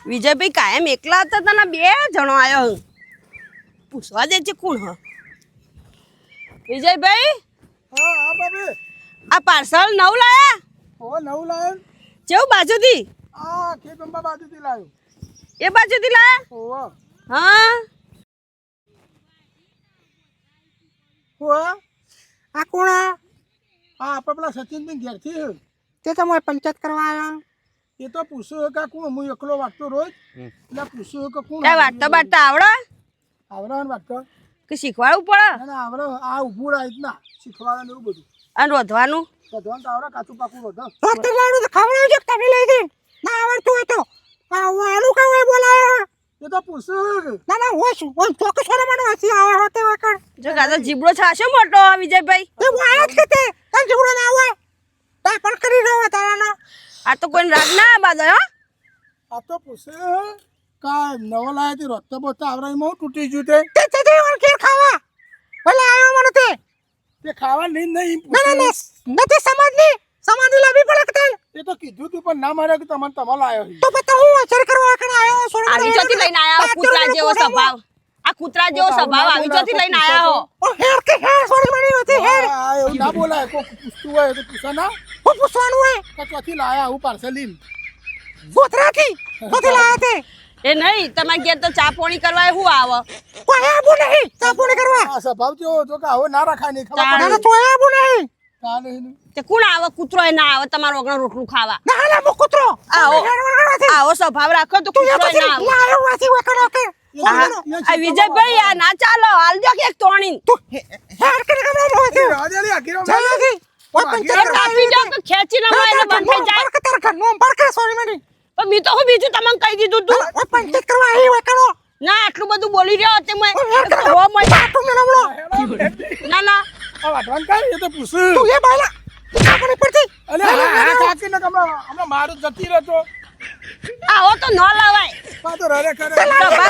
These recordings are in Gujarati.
વિજયભાઈ કાયમ એકલા હતા તને બે જણો આવ્યો પૂછવા દે છે કોણ હ વિજયભાઈ હા હા બાબી આ પાર્સલ નવ લાયા ઓ નવું લાયો કેવું બાજુથી આ ખેતંબા બાજુથી લાયો એ બાજુથી લાયા ઓવા હા ઓવા આ કોણ આ આપણે પેલા સચિનભાઈ ઘેરથી તે તો મોય પંચાયત કરવા આવ્યો એ તો પૂછ્યું કે કોણ હું એકલો વાગતો રોજ એટલે પૂછ્યું કે કોણ ત્યાં વાટતા બાટતા આવડે આવડે વાગતો કે શીખવાડવું પડે ના ના આવડે આ ઊભું રહે જ ના શીખવાડે એવું બધું અને રોધવાનું બધું તો આવડે કાચું પાકું બધું રોટલી લાડુ તો ખવડાવજો તમે લઈ દે ના આવડતું હોય તો આનું કઈ બોલાયો એ તો પૂછ્યું ના ના હોય શું હોય ચોક્કસ છોડે મને હસી આવે હોતે વકર જો ગાતો જીબડો છાશે મોટો વિજયભાઈ એ વાય જ કે તને જીવડો ના હોય તા પણ કરી રહ્યો તારાનો આ તો કોઈ રાગ ના બાદ હો આ તો પૂછ્યું કા નવો લાયાથી રસ્તો બોતો આવડે એમાં હું તૂટી ગયું તે તે ઓર કે ખાવા ભલે આવ્યો મને તે ખાવા નહીં નહીં ના ના નથી સમાજની લાવી પડે કે તને એ તો કીધું તું પણ ના મારે કે તમને તમારે લાયો તો બતા હું અસર કરવા કણ આવ્યો છોડ આવી ચોથી લઈને આયા કૂતરા જેવો સ્વભાવ આ કૂતરા જેવો સ્વભાવ આવી ચોથી લઈને આયા હો ઓ હેર કે હેર છોડી મળી હોતી હેર આ એવું ના બોલાય કોઈ પૂછતું હોય તો પૂછો ના હું પૂછવાનું હોય કે ચોથી લાયા હું પાર્સલ લીન ગોતરાથી ગોતી લાયા તે એ નહીં તમારે ઘેર તો ચા પોણી કરવા શું આવે કોઈ આબુ નહીં ચાપુને કરવા આ સ્વભાવ જેવો તો કે આવો ના રાખાય નહીં ખબર ચાલ. પડે ના તો આબુ નહીં ચાલે એનું. તે કોણ આવે કૂતરો એ ના આવે તમારો ઓગણો રોટલું ખાવા ના ના મુ કૂતરો આવો. હેર વળગાડવાથી આવો સ્વભાવ રાખો તો તું એ કૂતરો પછી ના આવે લાયો વાસી વકડો કે આ વિજયભાઈ આ ના ચાલો હાલજો કે એક તોણી તું હેર કે કમરો મોતી એ રાજા લે આખી રાત ચાલાથી ઓ એ પંચાયત કાપી જાવ તો ખેંચી ના હોય એટલે બંધ થઈ જાય તાર ઘરનો બરકે સોરી મની પણ મી તો હું બીજું તમને કહી દીધું તું ઓ પંચાયત કરવા આવી વકડો ના આટલું બધું બોલી રહ્યો તે મેં ઓ હેર કે હો મય તું મેલો બોલો ના ના આ વાટવાન કર એ તો પૂછ્યું તું એ બાયલા કાપણી પડતી અલે હા કાકી ને હમણાં મારું જતી રહેતો આવો તો ન લવાય પા તો રરે કરે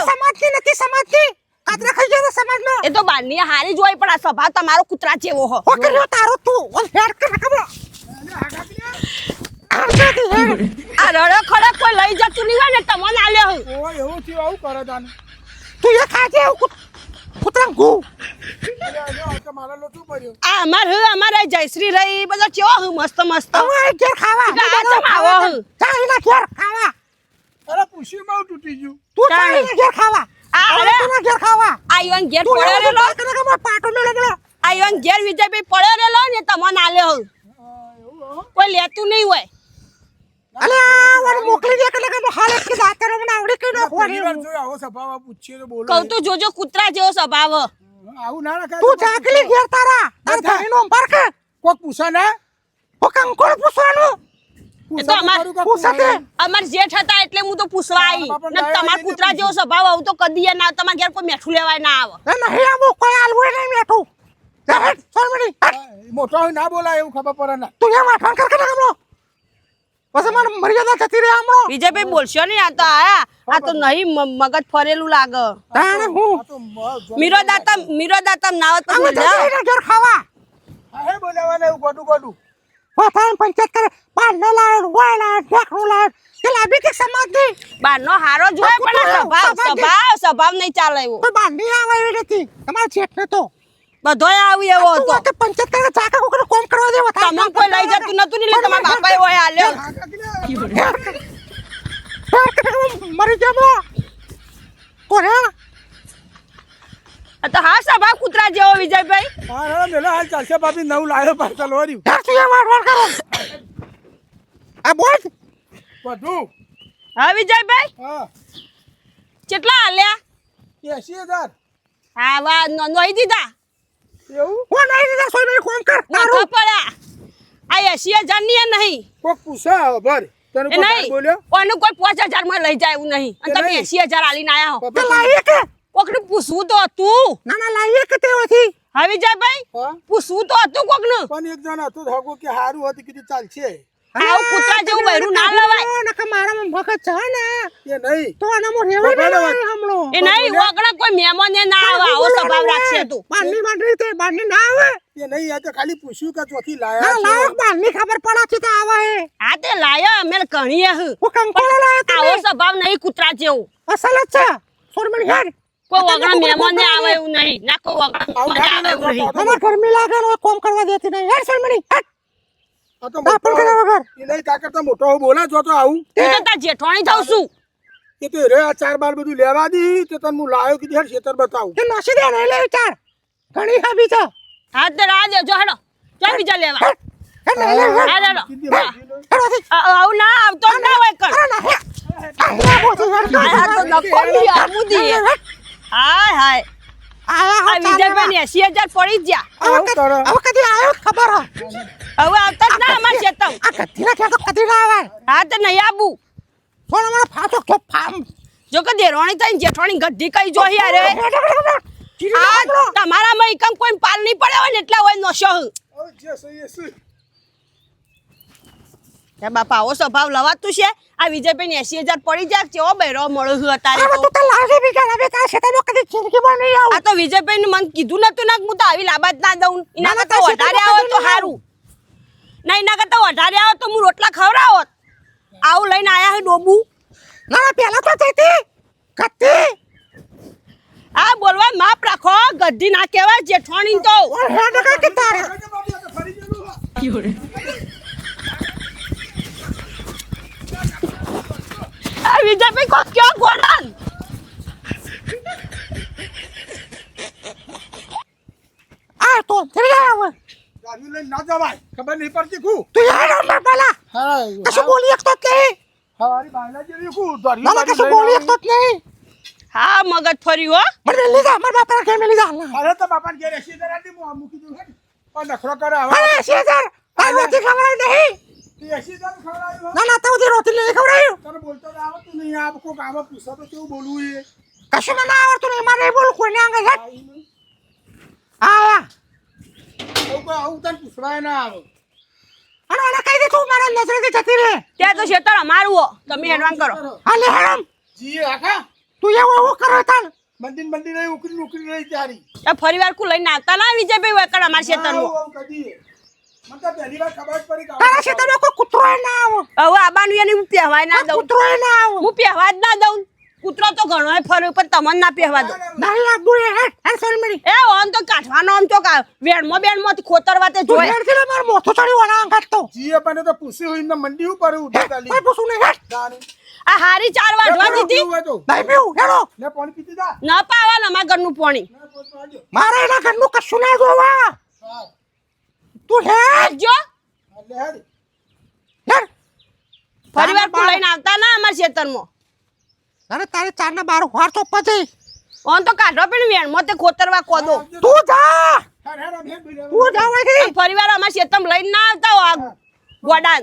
સમાજની નથી સમાજની કાતરા ખાઈ જાય સમાજનો એ તો બારની હારી જ હોય પણ આ સ્વભાવ તમારો કૂતરા જેવો હો ઓ કર્યો તારો તું ઓ હેર કે કમરો આ રડો ખડક કોઈ લઈ જતું નહીં હોય ને તમને આલ્યો હું ઓ એવું થયું આવું કરે તાને તું એ ખાજે કૂતરા ગુ અરે તો મારા લોટું પડ્યું આ અમારે જયશ્રી રહી બધા ચેવો હું મસ્ત મસ્ત હવે ઘેર ખાવા આ ચમ આવો હું ચાઈના ઘેર ખાવા અરે પૂછ્યું માં તૂટી ગયું તું ચાઈના ઘેર ખાવા આ અરે અરે તું ઘેર ખાવા આ ઈવન ઘેર તું પડ્યો રેલો કે કમરો પાટો મેલો બોલો આ ઈવન ઘેર વિજયભાઈ પડ્યો રેલો ને તમને આલ્યો હું કોઈ લેતું નહીં હોય અલે આ વર મોકલી દે કે કમરો હાલે કે દાતરો મને આવડી કે નો ઘણી વાર ખોરી જોયું આવો સ્વભાવ પૂછીએ તો બોલો કહું તો જોજો કૂતરા જેવો સ્વભાવ હ. આવું ના રાખાય તું જાગલી ઘેર તારા તાર ઘરનો બરકે કોક પૂછા ના ઓ કંકોળ પૂછવાનું એ તો પૂછતે અમાર જેઠ હતા એટલે હું તો પૂછવા આવી ને તમાર કૂતરા જેવો સ્વભાવ આવું તો કદી ના તમારા ઘેર કોઈ મેઠું લેવાય ના આવે એ નહીં આવું કોઈ આલવું નહીં મેઠું જા સોરમણી મોટો હોય ના બોલાય એવું ખબર પડે ના તું એ વાઠણ કર કે કમરો પછી મને મર્યાદા જતી રહે આમનો વિજયભાઈ બોલશો નહીં આ તો આયા આ તો નહીં મગજ ફરેલું લાગે તાણે હું આ તો મીરો દાતા નાવત તો અમે બોલ્યા જઈને ઘેર ખાવા હે બોલાવાને એવું ગોડું ગોડું વાઠણ પંચાયત કરે બાર ન લાવ વાળા ઢેકણું લાવ કે લાવી કે સમાજ ની બારનો હારો જ હોય પણ આ સ્વભાવ નહીં ચાલે એવો કોઈ બાર નહીં આવે એવી નથી તમારા જેઠને તો બધોય આવી એવો હતો તો પંચાયત કરે ચાકા કોકને કોમ કરવા દેવા તમને કોઈ લઈ જતું નતું ને એટલે તમારા બાપાએ હોય આલ્યો મરી જામો કોને આ તો હા સ્વભાવ કૂતરા જેવો વિજયભાઈ હા મેલો હાલ ચાલશે બાપી નવું લાયો પાર્સલ વાળ્યું તું એ વાળ કરો આ બોલ બધું હા વિજયભાઈ હા કેટલા આલ્યા 80,000 હા વા નોઈ દીધા એવું હું નહીં દીધા સોય નહીં કોમ કર માથા પડ્યા આ 80,000 ની એ નહીં કોક પૂછા ભર તને એ કોઈ નહીં બોલ્યો કોઈનું કોઈ 5,000 માં લઈ જાય એવું નહીં અને તમે 80,000 આલીને આયા હો તે લાઈએ કે કોકને પૂછવું તો હતું ના ના લાઈએ કે તે હોથી હા વિજયભાઈ હા પૂછવું તો હતું કોકનું પણ એક જણ હતું હગો કે હારું હતું કીધું ચાલશે આવું કૂતરા જેવું બૈરું ના લવાય. નકર મારામાં ભગત છે ને એ નહીં તો આનામાં રેવાય બરાબર. નહીં હમણો. એ નહીં વગડા કોઈ મહેમાનને ના આવે આવો સ્વભાવ રાખશે તું. બારની બાંધણી તે બારની ના આવે એ નહીં આ તો ખાલી પૂછ્યું કે ચોથી ના લાયા લાયક બારની ખબર પડે છે તો આવે હે આ તે લાયો અમે કણીએ હ. હું કંકોડો લાયો આવો તમે સ્વભાવ નહીં કૂતરા જેવું. અસલ જ છે સોરમણી હેડ કોઈ વગડા મહેમાનને આવે એવું નહીં. ના કોઈ વગડા આવે એવું નહીં. અમાર ગરમી લાગે ને કોમ કરવા દેતી નહીં હેડ સોરમણી હેડ આ તો બાપણ કર્યા વગર એ નહીં કાકા તો મોટો બોલા જો તો આવું હું તો તાર જેઠવાણી થાઉં છું. કે તે રે આ ચાર બાર બધું લેવા દી તે તને હું લાયો કીધી હેડ ખેતર બતાવું તે નસી દે ને લે ચાર ઘણી હાબી છે હા તે રાહ દેજો હેડો. ચાલ બીજા લેવા. હેડ લે હેડ હા હેડો. કીધી મારી લો. આવું ના આવતો જ ના હોય કણ. અરે ના હેડ આ બોતી હેડ આ તો નખો દી આમુદી. હાય હાય આયા આ વિજયભાઈ 80,000 પડી જ ગયા. આવું કરો. હવે કદી આયો જ ખબર હે હવે આવતા જ ના અમાર ખેતર. આ કદી ના તો કદી ના આવે હા તે નહીં આબુ. થોડો મને ફાટો તો ફામ જો કે દેરવાણી થઈને જેઠવાણી ગઢી કઈ જોઈ યાર આ તમારામાં એકમ કોઈ પાલ નહીં પડે હોય ને એટલા હોય નશો. હવે જે સહી હશે. હે બાપા આવો સ્વભાવ લવાતું છે. આ વિજયભાઈ 80,000 પડી જાય કેવો બૈરો મળ્યો છે અત્યારે હવે તો. તું તો લાગે બીજા લાગે કા શેતાનો કદી જિંદગીમાં નહીં આવ આ તો વિજયભાઈ ને મને કીધું નતું ના કે હું તો આવી લાબાત ના દઉં. એના ના, કરતા ના, વધારે શેતાનો આવો કદી તો નહીં સારું. ના એના કરતા વધારે આવો તો હું રોટલા ખવડાવત. આવું લઈને આયા હે ડોબુ. ના પેલા તો જઈતી કત્તી આ બોલવા માપ રાખો. ગઢી ના કહેવાય જેઠવાણી તો. ઓર હેડ કા કે તારે હવે બાપુ આ તો ફરી ગયેલું હા. આ વિજયભાઈ કો ક્યાં ગોળાન. આ તો ફરી આવે ગાડી લઈને ના જવાય ખબર નહીં પડતી કુ તું યાર ઓર પેલા હા કશું બોલી એકતો જ નહીં હવારી બાયલા જેવી કુ દોરી ના કશું બોલી એકતો જ નહીં હા મગજ ફર્યું હો. મને લીધા મારા બાપા કે મેં લીધા અરે તો બાપાને ઘેર 80,000 આલી હું મૂકી દઉં હેડ પણ નખરો કરે હવે અરે 80,000 આ રોટી ખવડાવી નહીં તે 80,000 ખવડાવ્યું ના ના તો ઉધી રોટી નહીં ખવડાવ્યું તને બોલતો તો આવડતું નહીં આ કોક આમાં પૂછો તો કેવું બોલવું એ કશું મને આવડતું નહીં મારે બોલ કોઈને આંગે હેડ આયા આવું તને પૂછવાય ના આવે અને આને કહી દે તું મારા નજરેથી જતી રહે ત્યાં તો ખેતર અમારું હો. તમે હેડવાન કરો. હા લે હેડમ જીએ આખા તું એવું કરે તાન મંદિર રહી ઉકરી રહી તારી એ ફરી વાર કુ લઈને આવતા ના વિજયભાઈ વકડ અમાર ખેતરમાં. આવું કદી મને તો પહેલી વાર ખબર જ પડી કે તારા ક્ષેત્રમાં કોઈ કૂતરો ના આવો હવે આબાનું એને હું પહેવાય ના દઉં. કૂતરો ના આવો હું પહેવા જ ના દઉં. કૂતરો તો ઘણો ફર્યો પણ તમને ના પહેવા દઉં. નહીં આબુ એ હેડ હેડ સોરી એ ઓન તો કાઢવાનો આમ તો વેણમાં બેણમાંથી ખોતરવા તે તું જોય. હેડ થી માર મોથો ચડી વણા અંગાત તો જીએ પણ તો પૂછ્યું હોય ને મંડી ઉપર ઉભી ચાલી કોઈ પૂછું નહીં હેડ જાણી આ હારી 4 વાઢવા દીધી. હોય તો નહીં પીવું હેડો ને પાણી પીતી જા ન પાવા ને અમારા ઘરનું પાણી. ના પોત પાડજો મારે એના ઘરનું કશું ના જોવા હા તું હેડ જો એટલે હેડ હેડ ફરી વાર કુ લઈને આવતા ના અમારા ખેતરમાં. અરે તારે 4 ને 12 વાર તો પછી ઓન તો કાઢવા પણ વેણમાં તે ખોતરવા કોદો. તું જા હેડ હેડ અમે હેડ તું જા વળી ફરી વાર અમારા ખેતરમાં લઈને ના આવતા હો આ ગોડાન.